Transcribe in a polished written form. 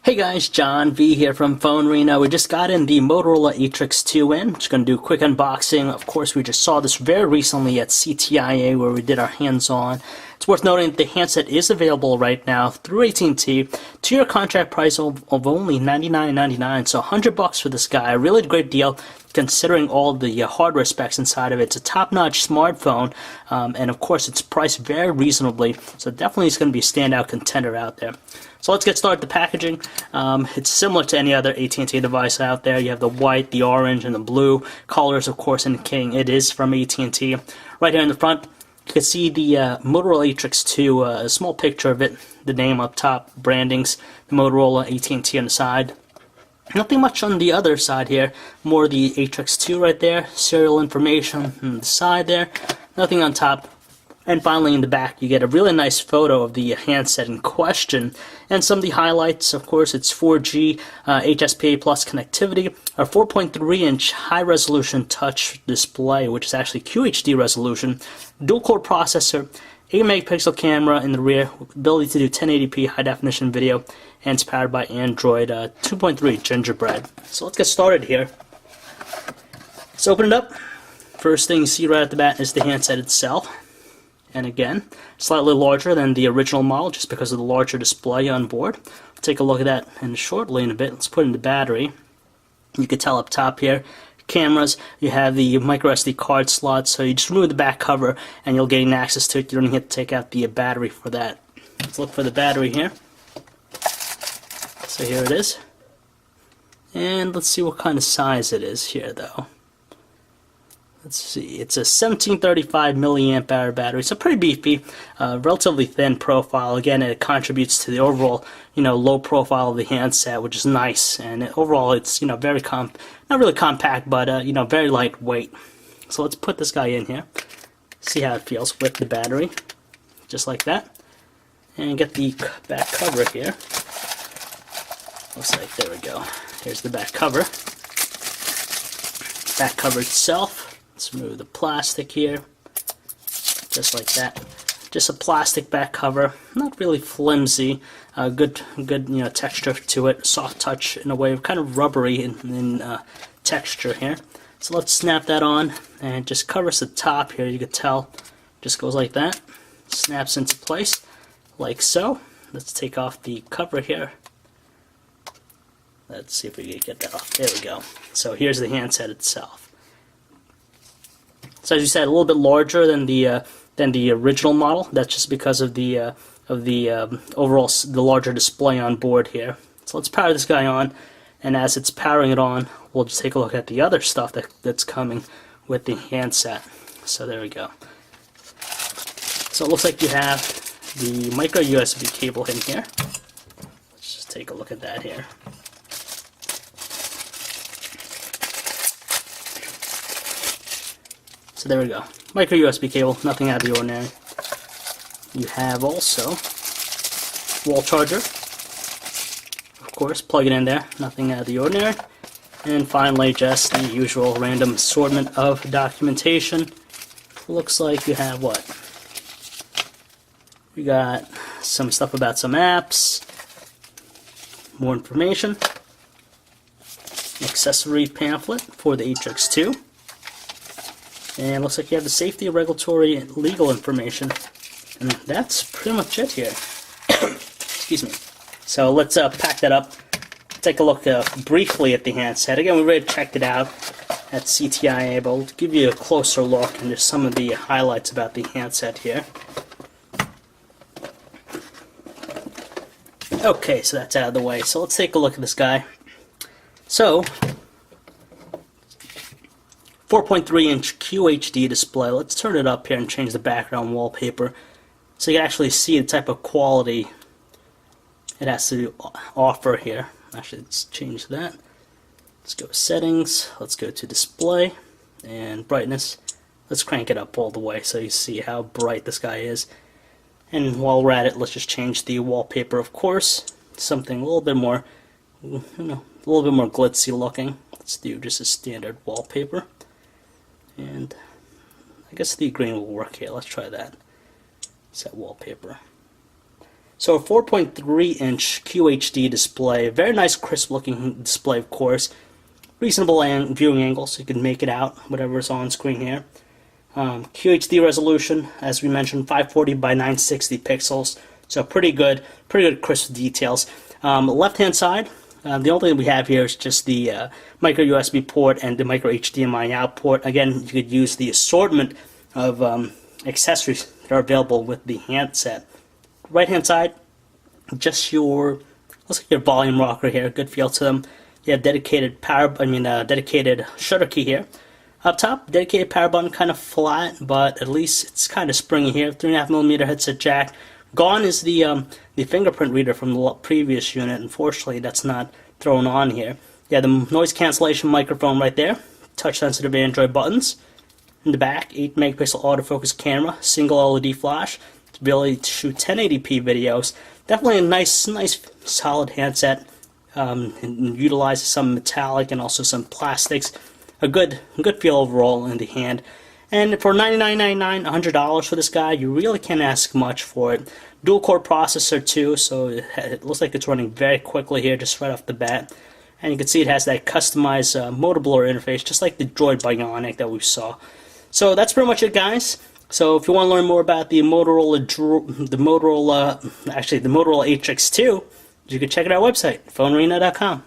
Hey guys, John V here from Phone Reno. We just got in the Motorola ATRIX 2 in. Just going to do a quick unboxing. Of course, we just saw this very recently at CTIA where we did our hands-on. It's worth noting that the handset is available right now through AT&T. Two-year contract price of only $99.99, so $100 for this guy. A really great deal considering all the hardware specs inside of it. It's a top-notch smartphone, and of course it's priced very reasonably, so definitely it's going to be a standout contender out there. So let's get started with the packaging. It's similar to any other AT&T device out there. You have the white, the orange, and the blue colors, of course, indicating it is from AT&T. Right here in the front, you can see the Motorola ATRIX 2, a small picture of it, the name up top, brandings, the Motorola AT&T on the side. Nothing much on the other side here, more the ATRIX 2 right there, serial information on the side there, nothing on top. And finally in the back you get a really nice photo of the handset in question. And some of the highlights, of course, it's 4G HSPA plus connectivity, a 4.3-inch high-resolution touch display, which is actually QHD resolution, dual-core processor, 8-megapixel camera in the rear, with ability to do 1080p high-definition video, and it's powered by Android 2.3 Gingerbread. So let's get started here. Let's open it up. First thing you see right at the bat is the handset itself. And again, slightly larger than the original model just because of the larger display on board. We'll take a look at that shortly in a bit. Let's put in the battery. You can tell up top here, cameras, you have the micro SD card slot, so you just remove the back cover and you'll gain access to it. You don't even have to take out the battery for that. Let's look for the battery here. So here it is. And let's see what kind of size it is here though. Let's see, it's a 1735 milliamp hour battery, so pretty beefy, relatively thin profile. Again, it contributes to the overall, low profile of the handset, which is nice. And overall, it's very not really compact, but very lightweight. So let's put this guy in here, see how it feels with the battery, just like that, and get the back cover here. Looks like there we go. Here's the back cover. Back cover itself. Let's remove the plastic here, just like that. Just a plastic back cover, not really flimsy. Good texture to it. Soft touch in a way, kind of rubbery in texture here. So let's snap that on, and just covers the top here. You can tell, just goes like that. Snaps into place, like so. Let's take off the cover here. Let's see if we can get that off. There we go. So here's the handset itself. So as you said, a little bit larger than the original model. That's just because of the overall the larger display on board here. So let's power this guy on, and as it's powering it on, we'll just take a look at the other stuff that's coming with the handset. So there we go. So it looks like you have the micro USB cable in here. Let's just take a look at that here. So there we go. Micro USB cable, nothing out of the ordinary. You have also wall charger. Of course, plug it in there, nothing out of the ordinary. And finally, just the usual random assortment of documentation. Looks like you have what? We got some stuff about some apps, more information, accessory pamphlet for the ATRIX 2. And looks like you have the safety, regulatory, and legal information. And that's pretty much it here. Excuse me. So let's pack that up. Take a look briefly at the handset. Again, we already checked it out at CTIA, but we'll give you a closer look and just some of the highlights about the handset here. Okay, so that's out of the way. So let's take a look at this guy. So 4.3-inch QHD display. Let's turn it up here and change the background wallpaper so you can actually see the type of quality it has to offer here. Actually, let's change that. Let's go to settings. Let's go to display and brightness. Let's crank it up all the way so you see how bright this guy is. And while we're at it, let's just change the wallpaper, of course. Something a little bit more, a little bit more glitzy looking. Let's do just a standard wallpaper. And I guess the green will work here. Let's try that. Set wallpaper. So a 4.3-inch QHD display, very nice crisp looking display, of course. Reasonable viewing angle, so you can make it out, whatever's on screen here. QHD resolution, as we mentioned, 540 by 960 pixels, so pretty good crisp details. Left-hand side, the only thing we have here is just the micro USB port and the micro HDMI out port. Again, you could use the assortment of accessories that are available with the handset. Right-hand side, just looks like your volume rocker here. Good feel to them. You have dedicated dedicated shutter key here. Up top, dedicated power button, kind of flat, but at least it's kind of springy here. 3.5mm headset jack. Gone is the fingerprint reader from the previous unit. Unfortunately, that's not thrown on here. Yeah, the noise cancellation microphone right there. Touch-sensitive Android buttons. In the back, 8-megapixel autofocus camera, single LED flash. Ability to shoot 1080p videos. Definitely a nice solid handset. And utilizes some metallic and also some plastics. A good feel overall in the hand. And for $99.99, $100 for this guy, you really can't ask much for it. Dual core processor too, so it looks like it's running very quickly here, just right off the bat. And you can see it has that customized motor blur interface, just like the Droid Bionic that we saw. So that's pretty much it, guys. So if you want to learn more about the Motorola ATRIX 2, you can check out our website, phonearena.com.